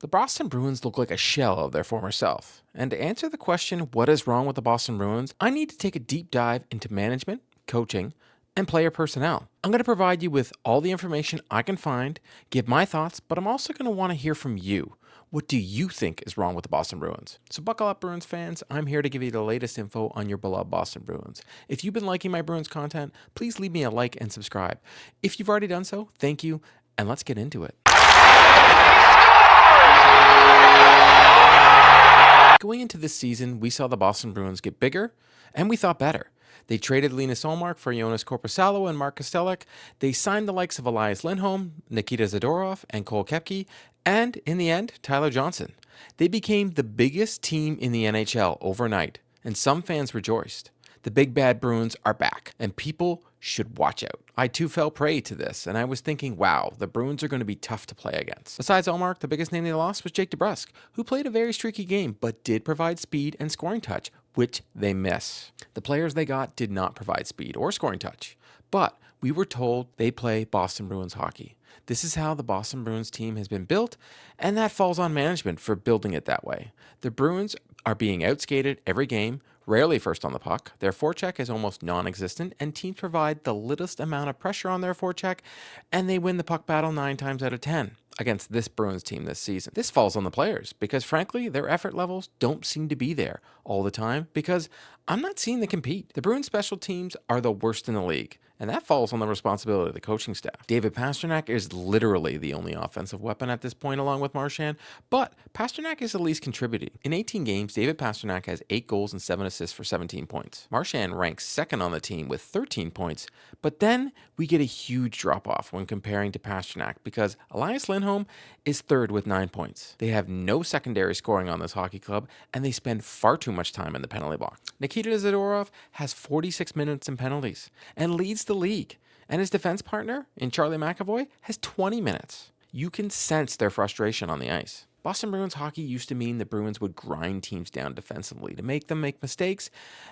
The Boston Bruins look like a shell of their former self. And to answer the question, what is wrong with the Boston Bruins, I need to take a deep dive into management, coaching, and player personnel. I'm going to provide you with all the information I can find, give my thoughts, but I'm also going to want to hear from you. What do you think is wrong with the Boston Bruins? So buckle up, Bruins fans. I'm here to give you the latest info on your beloved Boston Bruins. If you've been liking my Bruins content, please leave me a like and subscribe. If you've already done so, thank you, and let's get into it. Going into this season, we saw the Boston Bruins get bigger, and we thought better. They traded Linus Ullmark for Jonas Korpisalo and Mark Kostelek. They signed the likes of Elias Lindholm, Nikita Zadorov, and Cole Koepke, and in the end, Tyler Johnson. They became the biggest team in the NHL overnight, and some fans rejoiced. The big bad Bruins are back, and people should watch out. I too fell prey to this, and I was thinking, wow, the Bruins are going to be tough to play against. Besides Ullmark, the biggest name they lost was Jake DeBrusk, who played a very streaky game, but did provide speed and scoring touch, which they miss. The players they got did not provide speed or scoring touch, but we were told they play Boston Bruins hockey. This is how the Boston Bruins team has been built, and that falls on management for building it that way. The Bruins are being outskated every game, rarely first on the puck. Their forecheck is almost non-existent, and teams provide the littlest amount of pressure on their forecheck, and they win the puck battle 9 times out of 10 against this Bruins team this season. This falls on the players because, frankly, their effort levels don't seem to be there all the time because I'm not seeing them compete. The Bruins special teams are the worst in the league, and that falls on the responsibility of the coaching staff. David Pastrnak is literally the only offensive weapon at this point, along with Marchand, but Pastrnak is at least contributing. In 18 games, David Pastrnak has 8 goals and 7 assists for 17 points. Marchand ranks second on the team with 13 points, but then we get a huge drop-off when comparing to Pastrnak because Elias Lindholm is third with 9 points. They have no secondary scoring on this hockey club, and they spend far too much time in the penalty box. Nikita Zadorov has 46 minutes in penalties and leads the league, and his defense partner in Charlie McAvoy has 20 minutes. You can sense their frustration on the ice. Boston Bruins hockey used to mean the Bruins would grind teams down defensively to make them make mistakes,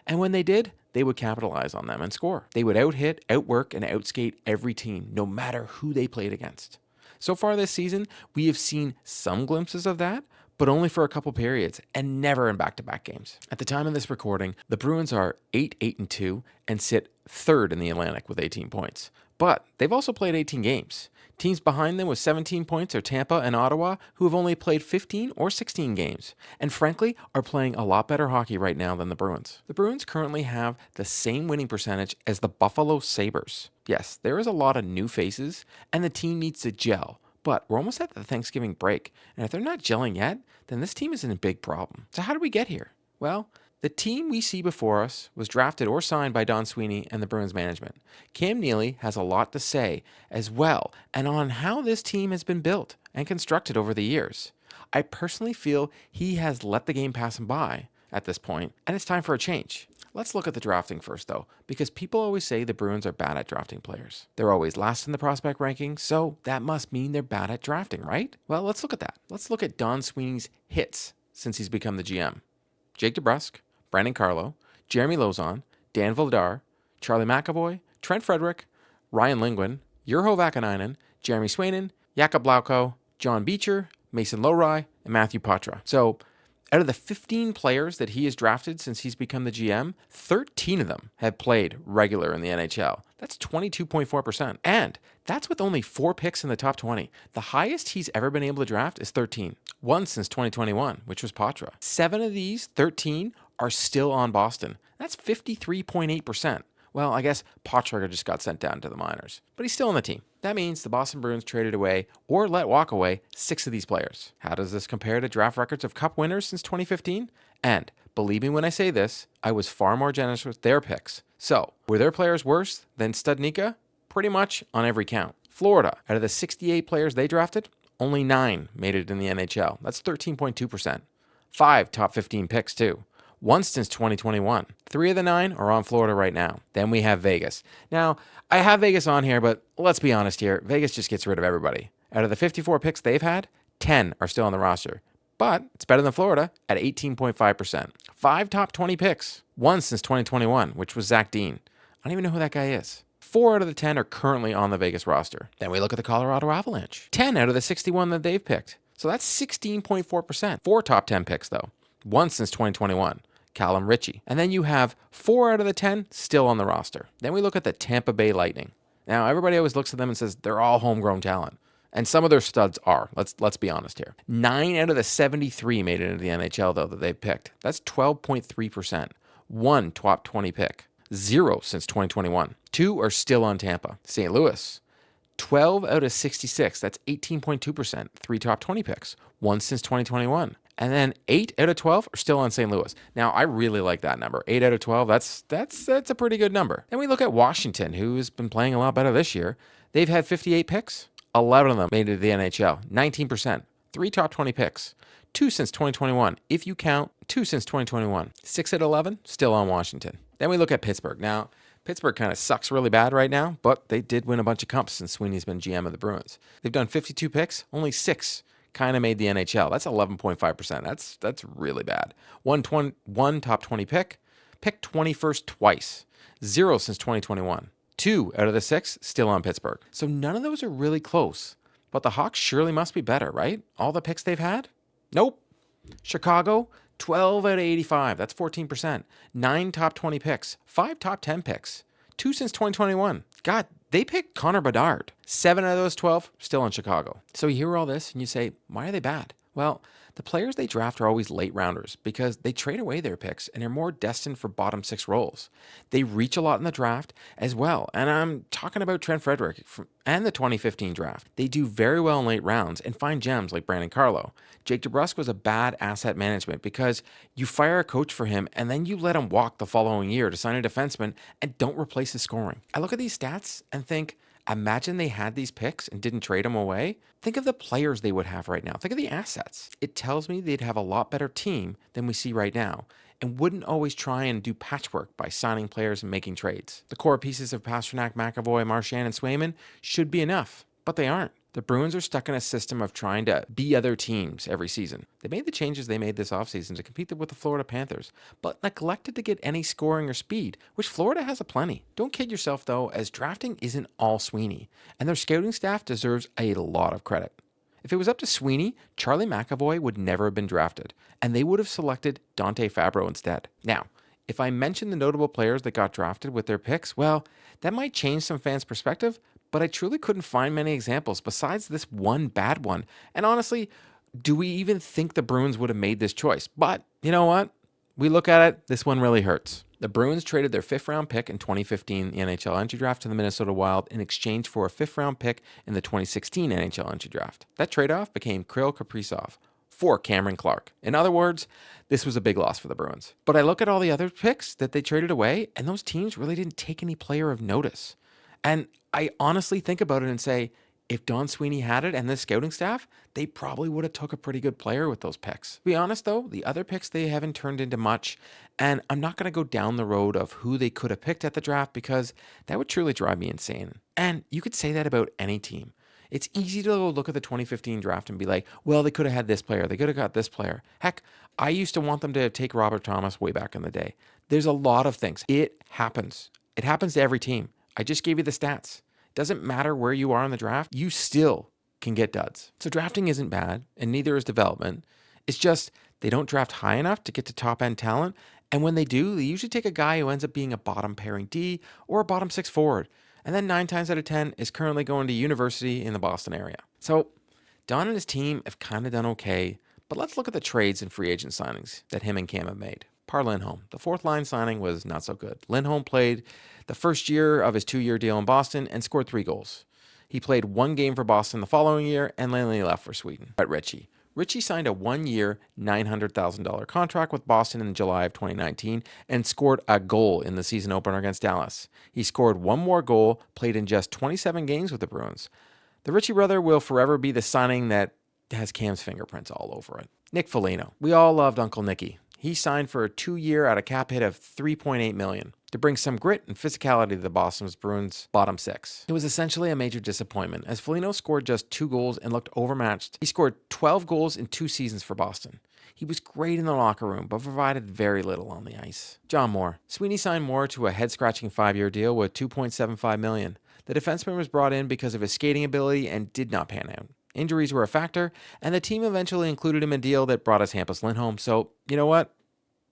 and when they did, they would capitalize on them and score. They would out-hit, outwork, and outskate every team, no matter who they played against. So far this season, we have seen some glimpses of that, but only for a couple periods and never in back-to-back games. At the time of this recording, the Bruins are 8-8-2 and sit third in the Atlantic with 18 points. But they've also played 18 games. Teams behind them with 17 points are Tampa and Ottawa, who have only played 15 or 16 games, and frankly are playing a lot better hockey right now than the Bruins. The Bruins currently have the same winning percentage as the Buffalo Sabres. Yes, there is a lot of new faces, and the team needs to gel. But we're almost at the Thanksgiving break, and if they're not gelling yet, then this team is in a big problem. So how did we get here? Well, the team we see before us was drafted or signed by Don Sweeney and the Bruins management. Cam Neely has a lot to say as well, and on how this team has been built and constructed over the years. I personally feel he has let the game pass him by at this point, and it's time for a change. Let's look at the drafting first, though, because people always say the Bruins are bad at drafting players. They're always last in the prospect rankings, so that must mean they're bad at drafting, right? Well, let's look at that. Let's look at Don Sweeney's hits since he's become the GM. Jake DeBrusk, Brandon Carlo, Jeremy Lauzon, Dan Vladar, Charlie McAvoy, Trent Frederick, Ryan Lindgren, Urho Vakanainen, Jeremy Swayman, Jakub Blauko, John Beecher, Mason Lowry, and Matthew Poitras. So, out of the 15 players that he has drafted since he's become the GM, 13 of them have played regular in the NHL. That's 22.4%. And that's with only 4 picks in the top 20. The highest he's ever been able to draft is 13. One since 2021, which was Poitras. 7 of these 13 are still on Boston. That's 53.8%. Well, I guess Poitras just got sent down to the minors, but he's still on the team. That means the Boston Bruins traded away or let walk away 6 of these players. How does this compare to draft records of Cup winners since 2015? And believe me when I say this, I was far more generous with their picks. So, were their players worse than Studnicka? Pretty much on every count. Florida, out of the 68 players they drafted, only 9 made it in the NHL. That's 13.2%. 5 top 15 picks too. 1 since 2021. 3 of the 9 are on Florida right now. Then we have Vegas. Now, I have Vegas on here, but let's be honest here. Vegas just gets rid of everybody. Out of the 54 picks they've had, 10 are still on the roster. But it's better than Florida at 18.5%. 5 top 20 picks. 1 since 2021, which was Zach Dean. I don't even know who that guy is. 4 out of the 10 are currently on the Vegas roster. Then we look at the Colorado Avalanche. 10 out of the 61 that they've picked So that's 16.4%. 4 top 10 picks, though. 1 since 2021. Callum Ritchie. And then you have 4 out of the 10 still on the roster. Then we look at the Tampa Bay Lightning. Now, everybody always looks at them and says they're all homegrown talent. And some of their studs are. Let's be honest here. 9 out of the 73 made it into the NHL, though, that they picked. That's 12.3%. 1 top 20 pick. 0 since 2021. 2 are still on Tampa. St. Louis. 12 out of 66. That's 18.2%. 3 top 20 picks. 1 since 2021. And then 8 out of 12 are still on St. Louis. Now, I really like that number. 8 out of 12, that's a pretty good number. Then we look at Washington, who's been playing a lot better this year. They've had 58 picks. 11 of them made it to the NHL. 19%. 3 top 20 picks. 2 since 2021. If you count 2 since 2021. 6 out of 11, still on Washington. Then we look at Pittsburgh. Now, Pittsburgh kind of sucks really bad right now, but they did win a bunch of cups since Sweeney's been GM of the Bruins. They've done 52 picks. Only 6 kind of made the NHL. That's 11.5%. That's really bad. One top 20 pick. Picked 21st twice. 0 since 2021. 2 out of the 6 still on Pittsburgh. So none of those are really close. But the Hawks surely must be better, right? All the picks they've had? Nope. Chicago, 12 out of 85. That's 14%. 9 top 20 picks. 5 top 10 picks. 2 since 2021. God, they picked Connor Bedard. 7 out of those 12 still in Chicago. So you hear all this and you say, why are they bad? Well, the players they draft are always late rounders because they trade away their picks and are more destined for bottom 6 roles. They reach a lot in the draft as well. And I'm talking about Trent Frederick and the 2015 draft. They do very well in late rounds and find gems like Brandon Carlo. Jake DeBrusk was a bad asset management because you fire a coach for him and then you let him walk the following year to sign a defenseman and don't replace his scoring. I look at these stats and think, imagine they had these picks and didn't trade them away. Think of the players they would have right now. Think of the assets. It tells me they'd have a lot better team than we see right now and wouldn't always try and do patchwork by signing players and making trades. The core pieces of Pastrnak, McAvoy, Marchand, and Swayman should be enough, but they aren't. The Bruins are stuck in a system of trying to be other teams every season. They made the changes they made this offseason to compete with the Florida Panthers, but neglected to get any scoring or speed, which Florida has aplenty. Don't kid yourself, though, as drafting isn't all Sweeney, and their scouting staff deserves a lot of credit. If it was up to Sweeney, Charlie McAvoy would never have been drafted, and they would have selected Dante Fabro instead. Now, if I mention the notable players that got drafted with their picks, well, that might change some fans' perspective, but I truly couldn't find many examples besides this one bad one. And honestly, do we even think the Bruins would have made this choice? But you know what? We look at it, this one really hurts. The Bruins traded their 5th round pick in 2015 the NHL entry draft to the Minnesota Wild in exchange for a 5th round pick in the 2016 NHL entry draft. That trade-off became Kirill Kaprizov for Cameron Clark. In other words, this was a big loss for the Bruins. But I look at all the other picks that they traded away, and those teams really didn't take any player of notice. And I honestly think about it and say, if Don Sweeney had it and the scouting staff, they probably would have took a pretty good player with those picks. To be honest, though, the other picks, they haven't turned into much. And I'm not going to go down the road of who they could have picked at the draft because that would truly drive me insane. And you could say that about any team. It's easy to go look at the 2015 draft and be like, well, they could have had this player. They could have got this player. Heck, I used to want them to take Robert Thomas way back in the day. There's a lot of things. It happens. It happens to every team. I just gave you the stats. Doesn't matter where you are in the draft, you still can get duds. So drafting isn't bad, and neither is development. It's just they don't draft high enough to get to top-end talent, and when they do, they usually take a guy who ends up being a bottom-pairing D or a bottom-6 forward, and then 9 times out of 10 is currently going to university in the Boston area. So Don and his team have kind of done okay, but let's look at the trades and free agent signings that him and Cam have made. Par Lindholm. The 4th line signing was not so good. Lindholm played the first year of his 2-year deal in Boston and scored 3 goals. He played 1 game for Boston the following year and Lanley left for Sweden. But Ritchie signed a 1-year, $900,000 contract with Boston in July of 2019 and scored a goal in the season opener against Dallas. He scored 1 more goal, played in just 27 games with the Bruins. The Ritchie brother will forever be the signing that has Cam's fingerprints all over it. Nick Foligno. We all loved Uncle Nicky. He signed for a 2-year at a cap hit of $3.8 million to bring some grit and physicality to the Boston Bruins' bottom 6. It was essentially a major disappointment as Foligno scored just 2 goals and looked overmatched. He scored 12 goals in 2 seasons for Boston. He was great in the locker room, but provided very little on the ice. John Moore. Sweeney signed Moore to a head-scratching 5-year deal with $2.75 million. The defenseman was brought in because of his skating ability and did not pan out. Injuries were a factor, and the team eventually included him in a deal that brought us Hampus Lindholm, so you know what?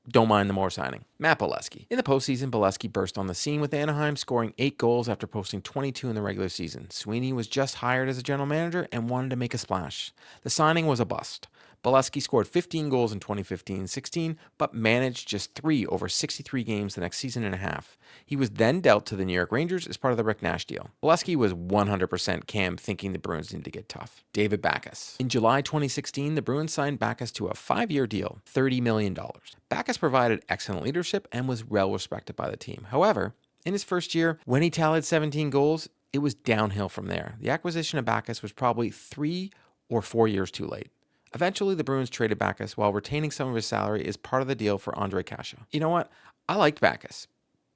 Don't mind the more signing. Matt Bolesky. In the postseason, Bolesky burst on the scene with Anaheim, scoring 8 goals after posting 22 in the regular season. Sweeney was just hired as a general manager and wanted to make a splash. The signing was a bust. Bolesky scored 15 goals in 2015-16, but managed just 3 over 63 games the next season and a half. He was then dealt to the New York Rangers as part of the Rick Nash deal. Bolesky was 100% Cam, thinking the Bruins needed to get tough. David Backes. In July 2016, the Bruins signed Backes to a 5-year deal, $30 million. Backes provided excellent leadership and was well respected by the team. However, in his first year, when he tallied 17 goals, it was downhill from there. The acquisition of Backes was probably 3 or 4 years too late. Eventually, the Bruins traded Backes while retaining some of his salary as part of the deal for Ondrej Kase. You know what? I liked Backes,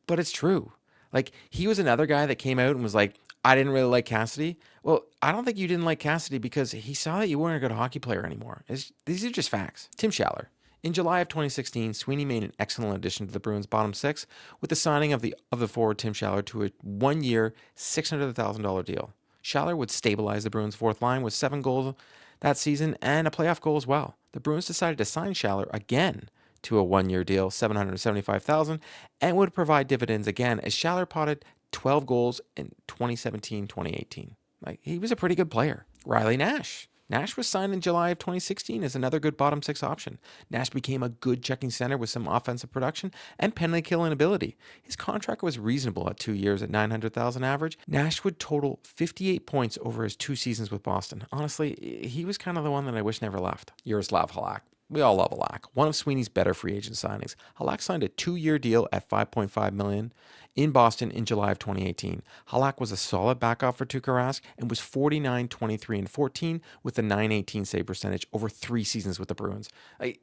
but it's true. Like, he was another guy that came out and was like, I didn't really like Cassidy. Well, I don't think you didn't like Cassidy because he saw that you weren't a good hockey player anymore. These are just facts. Tim Schaller. In July of 2016, Sweeney made an excellent addition to the Bruins' bottom six with the signing of the forward Tim Schaller to a 1-year, $600,000 deal. Schaller would stabilize the Bruins' fourth line with 7 goals that season and a playoff goal as well. The Bruins decided to sign Schaller again to a 1-year deal, $775,000, and would provide dividends again as Schaller potted 12 goals in 2017-2018. Like, he was a pretty good player. Riley Nash. Nash was signed in July of 2016 as another good bottom six option. Nash became a good checking center with some offensive production and penalty killing ability. His contract was reasonable at 2 years at $900,000 average. Nash would total 58 points over his 2 seasons with Boston. Honestly, he was kind of the one that I wish never left. Yaroslav Halak. We all love Halak, one of Sweeney's better free agent signings. Halak signed a 2-year deal at $5.5 million in Boston in July of 2018. Halak was a solid backup for Tuukka Rask and was 49, 23, and 14 with a .918 save percentage over 3 seasons with the Bruins.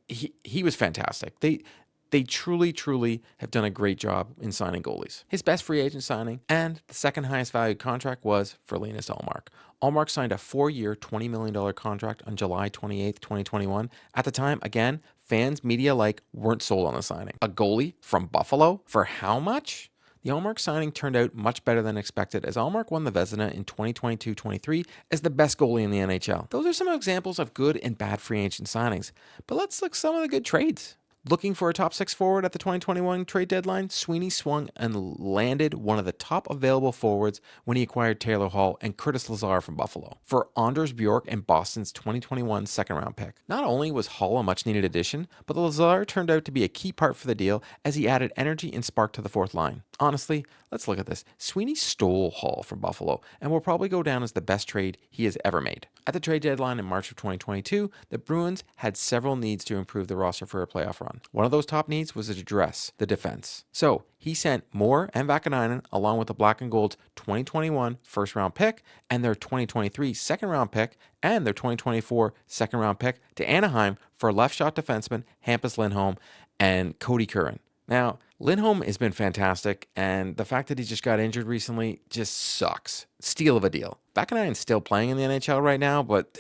He was fantastic. They truly have done a great job in signing goalies. His best free agent signing and the second highest valued contract was for Linus Ullmark. Ullmark signed a 4-year, $20 million contract on July 28, 2021. At the time, again, fans, media alike, weren't sold on the signing. A goalie from Buffalo for how much? The Ullmark signing turned out much better than expected as Ullmark won the Vezina in 2022-23 as the best goalie in the NHL. Those are some examples of good and bad free agent signings, but let's look at some of the good trades. Looking for a top 6 forward at the 2021 trade deadline, Sweeney swung and landed one of the top available forwards when he acquired Taylor Hall and Curtis Lazar from Buffalo for Anders Bjork and Boston's 2021 second-round pick. Not only was Hall a much-needed addition, but Lazar turned out to be a key part for the deal as he added energy and spark to the fourth line. Honestly, let's look at this. Sweeney stole Hall from Buffalo and will probably go down as the best trade he has ever made. At the trade deadline in March of 2022, the Bruins had several needs to improve the roster for a playoff run. One of those top needs was to address the defense. So he sent Moore and Vakanainen, along with the Black and Gold's 2021 first-round pick and their 2023 second-round pick and their 2024 second-round pick to Anaheim for left-shot defenseman Hampus Lindholm and Cody Curran. Now, Lindholm has been fantastic, and the fact that he just got injured recently just sucks. Steal of a deal. Vakanainen's still playing in the NHL right now, but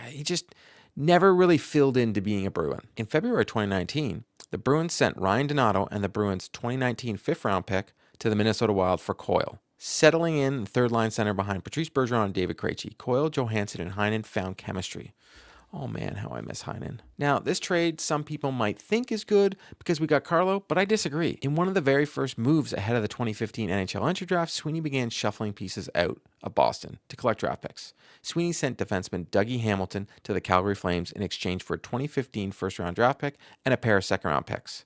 he just never really filled into being a Bruin. In February 2019, the Bruins sent Ryan Donato and the Bruins' 2019 fifth-round pick to the Minnesota Wild for Coyle. Settling in third-line center behind Patrice Bergeron and David Krejci, Coyle, Johansson, and Heinen found chemistry. Oh man, how I miss Heinen. Now, this trade some people might think is good because we got Carlo, but I disagree. In one of the very first moves ahead of the 2015 NHL entry draft, Sweeney began shuffling pieces out of Boston to collect draft picks. Sweeney sent defenseman Dougie Hamilton to the Calgary Flames in exchange for a 2015 first-round draft pick and a pair of second-round picks.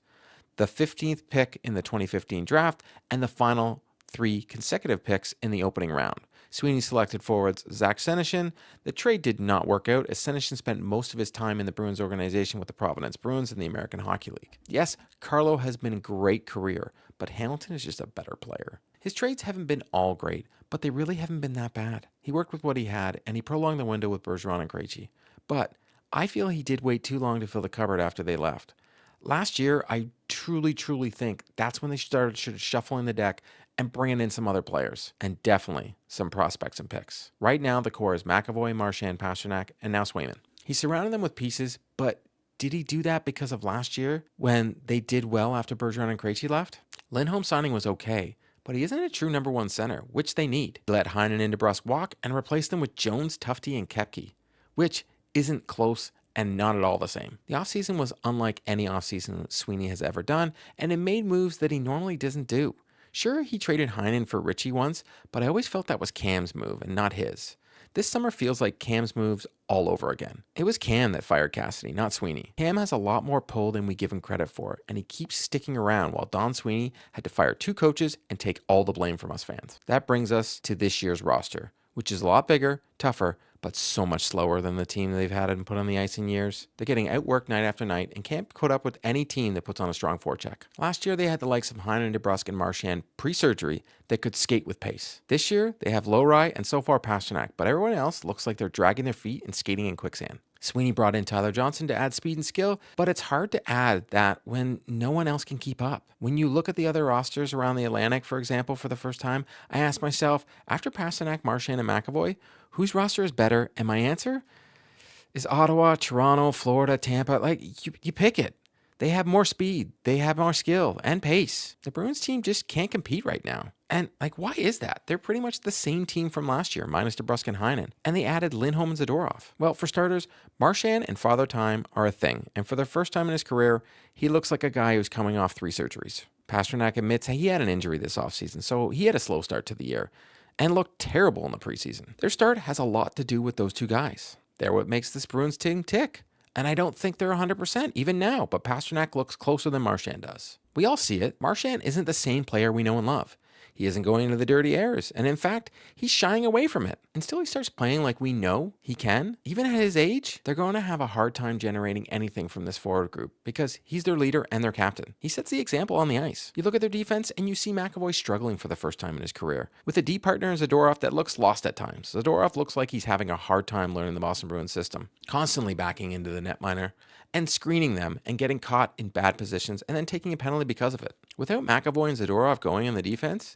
The 15th pick in the 2015 draft and the final 3 consecutive picks in the opening round. Sweeney selected forwards Zach Senyshyn. The trade did not work out as Senyshyn spent most of his time in the Bruins organization with the Providence Bruins in the American Hockey League. Yes, Carlo has been a great career, but Hamilton is just a better player. His trades haven't been all great, but they really haven't been that bad. He worked with what he had, and he prolonged the window with Bergeron and Krejci. But I feel he did wait too long to fill the cupboard after they left. Last year, I truly think that's when they started shuffling the deck and bringing in some other players, and definitely some prospects and picks. Right now, the core is McAvoy, Marchand, Pasternak, and now Swayman. He surrounded them with pieces, but did he do that because of last year when they did well after Bergeron and Krejci left? Lindholm's signing was okay, but he isn't a true number 1 center, which they need. He let Heinen and DeBrusk walk and replaced them with Jones, Tufte, and Koepke. which isn't close and not at all the same. The offseason was unlike any offseason Sweeney has ever done, and it made moves that he normally doesn't do. Sure, he traded Heinen for Ritchie once, but I always felt that was Cam's move and not his. This summer feels like Cam's moves all over again. It was Cam that fired Cassidy, not Sweeney. Cam has a lot more pull than we give him credit for, and he keeps sticking around while Don Sweeney had to fire 2 coaches and take all the blame from us fans. That brings us to this year's roster, which is a lot bigger, tougher, but so much slower than the team they've had and put on the ice in years. They're getting outworked night after night and can't put up with any team that puts on a strong forecheck. Last year, they had the likes of Heinen, DeBrusk, and Marchand pre-surgery that could skate with pace. This year, they have Lowry and so far Pasternak, but everyone else looks like they're dragging their feet and skating in quicksand. Sweeney brought in Tyler Johnson to add speed and skill, but it's hard to add that when no one else can keep up. When you look at the other rosters around the Atlantic, for example, for the first time, I asked myself, after Pasternak, Marchand, and McAvoy, whose roster is better? And my answer is Ottawa, Toronto, Florida, Tampa. Like, you pick it. They have more speed, they have more skill and pace. The Bruins team just can't compete right now. And why is that? They're pretty much the same team from last year, minus DeBrusk and Heinen. And they added Lindholm and Zadorov. Well, for starters, Marchand and Father Time are a thing. And for the first time in his career, he looks like a guy who's coming off 3 surgeries. Pasternak admits he had an injury this offseason, so he had a slow start to the year and looked terrible in the preseason. Their start has a lot to do with those 2 guys. They're what makes this Bruins team tick. And I don't think they're 100% even now, but Pasternak looks closer than Marchand does. We all see it. Marchand isn't the same player we know and love. He isn't going into the dirty airs, and in fact, he's shying away from it. Until he starts playing like we know he can, even at his age, they're going to have a hard time generating anything from this forward group because he's their leader and their captain. He sets the example on the ice. You look at their defense and you see McAvoy struggling for the first time in his career, with a deep partner in Zadorov that looks lost at times. Zadorov looks like he's having a hard time learning the Boston Bruins system, constantly backing into the netminder and screening them and getting caught in bad positions and then taking a penalty because of it. Without McAvoy and Zadorov going in the defense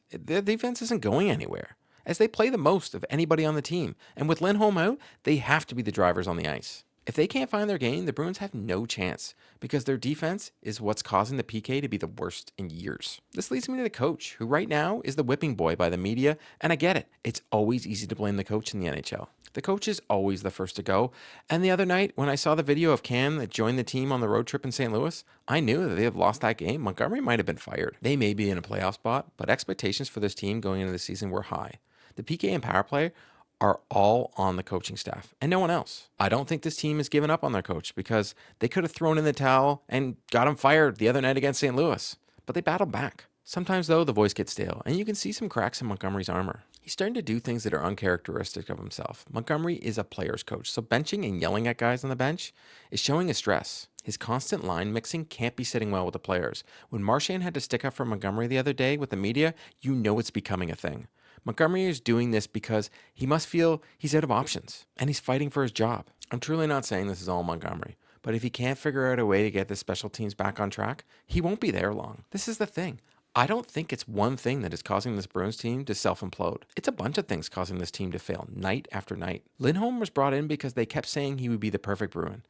isn't going anywhere, as they play the most of anybody on the team. And with Lindholm out, they have to be the drivers on the ice. If they can't find their game, the Bruins have no chance because their defense is what's causing the PK to be the worst in years. This leads me to the coach, who right now is the whipping boy by the media, and I get it. It's always easy to blame the coach in the NHL. The coach is always the first to go, and the other night when I saw the video of Cam that joined the team on the road trip in St. Louis, I knew that they had lost that game. Montgomery might have been fired. They may be in a playoff spot, but expectations for this team going into the season were high. The PK and power play are all on the coaching staff and no one else. I don't think this team has given up on their coach because they could have thrown in the towel and got him fired the other night against St. Louis, but they battled back. Sometimes, though, the voice gets stale, and you can see some cracks in Montgomery's armor. He's starting to do things that are uncharacteristic of himself. Montgomery is a player's coach, so benching and yelling at guys on the bench is showing his stress. His constant line mixing can't be sitting well with the players. When Marchand had to stick up for Montgomery the other day with the media, you know it's becoming a thing. Montgomery is doing this because he must feel he's out of options, and he's fighting for his job. I'm truly not saying this is all Montgomery, but if he can't figure out a way to get the special teams back on track, he won't be there long. This is the thing. I don't think it's one thing that is causing this Bruins team to self-implode. It's a bunch of things causing this team to fail night after night. Lindholm was brought in because they kept saying he would be the perfect Bruin.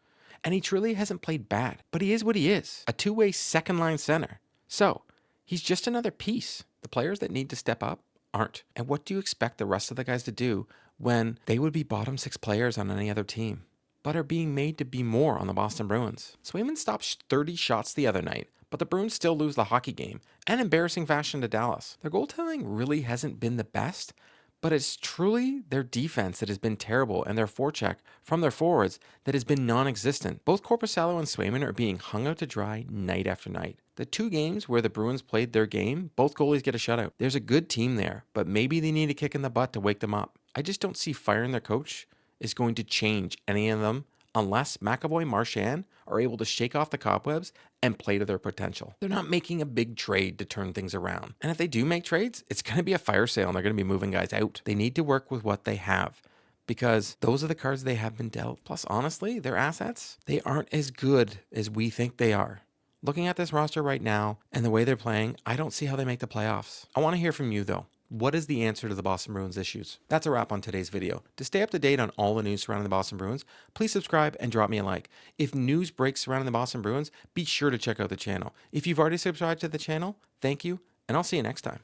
And he truly hasn't played bad, but he is what he is, a 2-way second-line center. So, he's just another piece. The players that need to step up aren't. And what do you expect the rest of the guys to do when they would be bottom 6 players on any other team, but are being made to be more on the Boston Bruins? Swayman stopped 30 shots the other night, but the Bruins still lose the hockey game, and embarrassing fashion to Dallas. Their goaltending really hasn't been the best, but it's truly their defense that has been terrible and their forecheck from their forwards that has been non-existent. Both Korpisalo and Swayman are being hung out to dry night after night. The 2 games where the Bruins played their game, both goalies get a shutout. There's a good team there, but maybe they need a kick in the butt to wake them up. I just don't see firing their coach is going to change any of them unless McAvoy and Marchand are able to shake off the cobwebs and play to their potential. They're not making a big trade to turn things around. And if they do make trades, it's going to be a fire sale and they're going to be moving guys out. They need to work with what they have because those are the cards they have been dealt. Plus, honestly, their assets, they aren't as good as we think they are. Looking at this roster right now and the way they're playing, I don't see how they make the playoffs. I want to hear from you, though. What is the answer to the Boston Bruins issues? That's a wrap on today's video. To stay up to date on all the news surrounding the Boston Bruins, please subscribe and drop me a like. If news breaks surrounding the Boston Bruins, be sure to check out the channel. If you've already subscribed to the channel, thank you, and I'll see you next time.